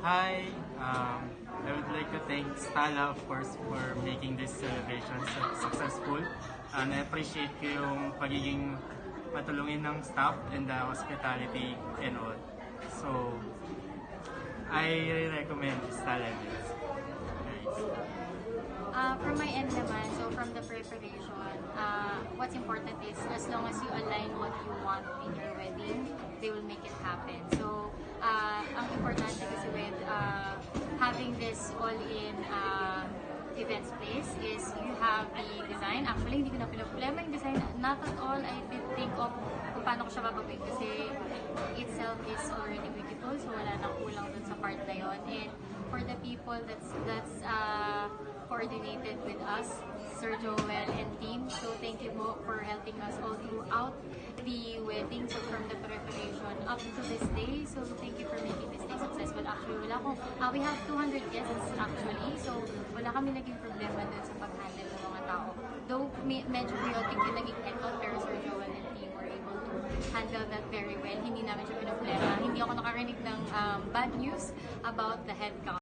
Hi, I would like to thank Stala, of course, for making this celebration successful. And I appreciate ko yung pagiging matulungin ng staff and the hospitality and all. So, I really recommend Stala this. Guys. From my end naman, so from the preparation, what's important is as long as you align what you want in your wedding, they will make it happen. So, ang importante kasi with having this all-in events place is you have the design. Actually, hindi ko na pinaproblema yung design. Not at all, I did think of kung paano ko siya babagawin kasi itself is already beautiful. So, wala nang kulang dun sa part na yun. And for the people that's coordinated with us, Sir Joel and team. So thank you mo for helping us all throughout the wedding. So from the preparation up to this day. So thank you for making this day successful. Actually, we have 200 guests actually. So wala kami naging problema dun sa pag-handle ng mga tao. Though medyo chaotic yung naging headcount, pero Sir Joel and team were able to handle that very well. Hindi namin siya pinoblema. Hindi ako nakarinig ng bad news about the headcount.